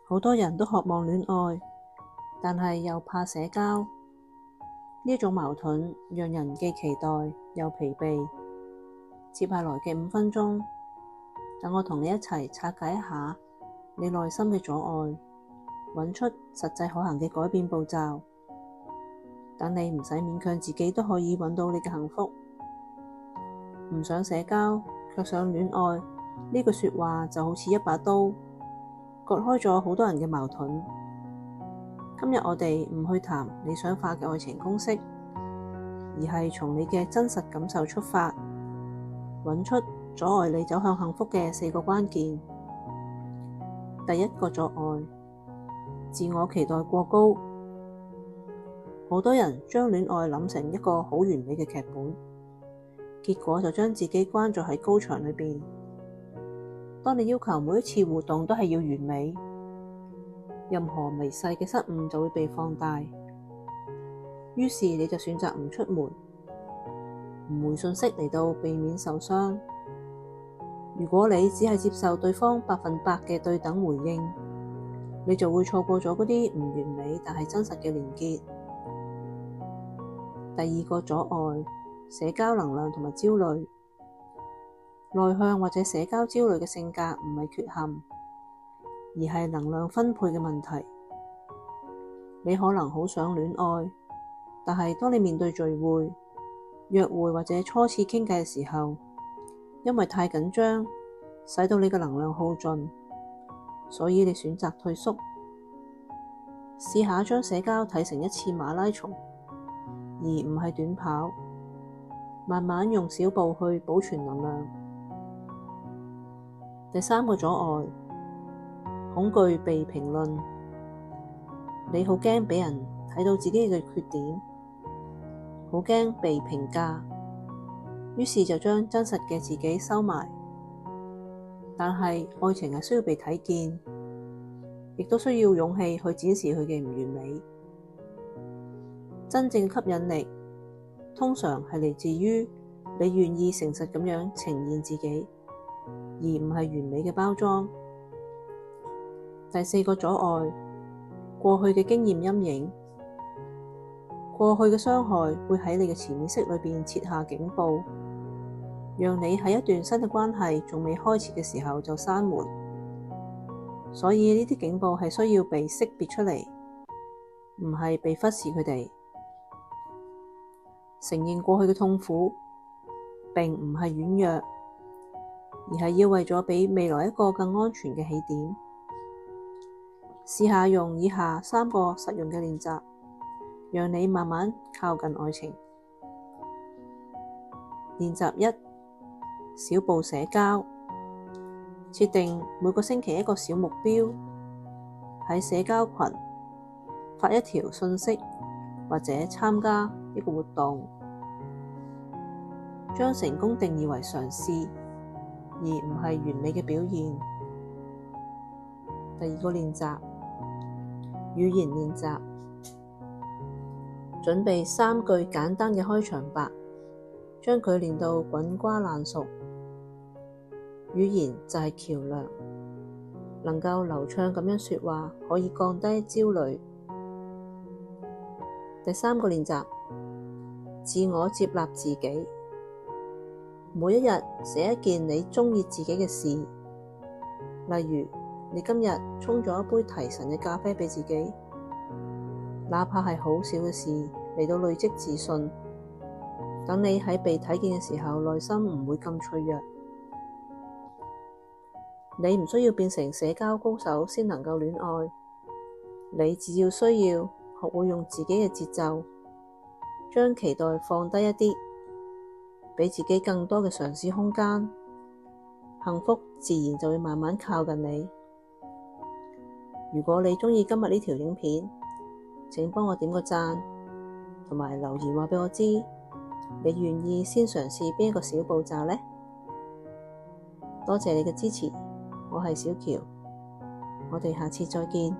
好多人都渴望戀愛，但係又怕社交。呢一種矛盾讓人既期待又疲憊。接下來嘅5分鐘，等我同你一齊拆解一下你內心嘅阻礙，揾出實際可行嘅改變步驟，等你唔使勉強自己都可以揾到你嘅幸福。唔想社交，卻想戀愛，呢句說話就好似一把刀，割開咗好多人嘅矛盾。今日我哋唔去談理想化嘅愛情公式，而係從你嘅真實感受出發，揾出阻礙你走向幸福嘅4個關鍵。第一個阻礙，自我期待過高。好多人將戀愛諗成一個好完美嘅劇本，結果就將自己關咗喺高牆裏邊。當你要求每一次互動都係要完美，任何微細嘅失誤就會被放大，於是你就選擇唔出門，唔回信息嚟到避免受傷。如果你只係接受對方100%嘅對等回應，你就會錯過咗嗰啲唔完美但係真實嘅連結。第二個阻礙，社交能量同埋焦慮。內向或者社交焦慮嘅性格唔係缺陷，而係能量分配嘅問題。你可能好想戀愛，但係當你面對聚會、約會或者初次傾偈嘅時候，因為太緊張，使到你嘅能量耗盡，所以你選擇退縮。試下將社交睇成一次馬拉松，而唔係短跑，慢慢用小步去保存能量。第三個阻礙，恐懼被評論。你好驚俾人睇到自己嘅缺點，好驚被評價，於是就將真實嘅自己收埋。但係愛情係需要被睇見，亦都需要勇氣去展示佢嘅唔完美。真正吸引力通常係嚟自於你願意誠實咁樣呈現自己，而唔係完美嘅包裝。第4個阻礙，過去嘅經驗陰影。過去嘅傷害會喺你嘅潛意識裏邊設下警報，讓你喺一段新嘅關係仲未開始嘅時候就閂門。所以呢啲警報係需要被識別出嚟，唔係被忽視佢哋。承認過去嘅痛苦並唔係軟弱，而係要為咗畀未來一個更安全嘅起點。試下用以下3個實用嘅練習，讓你慢慢靠近愛情。練習1：小步社交。設定每個星期一個小目標，喺社交群發一條訊息，或者參加一個活動。將成功定義為嘗試，而唔係完美嘅表現。第2個練習，語言練習。準備3句簡單嘅開場白，將佢練到滾瓜爛熟。語言就係橋樑，能夠流暢咁樣說話，可以降低焦慮。第3個練習，自我接納自己。每一日寫一件你鍾意自己嘅事，例如你今日沖咗一杯提神嘅咖啡畀自己，哪怕係好小嘅事，嚟到累積自信。等你喺被睇見嘅時候，內心唔會咁脆弱。你唔需要變成社交高手先能夠戀愛，你只要需要學會用自己嘅節奏，將期待放低一啲，畀自己更多嘅嘗試空間，幸福自然就會慢慢靠近你。如果你鍾意今日呢條影片，請幫我點個讚，同埋留言話畀我知，你願意先嘗試邊一個小步驟呢？多謝你嘅支持，我係小喬，我哋下次再見。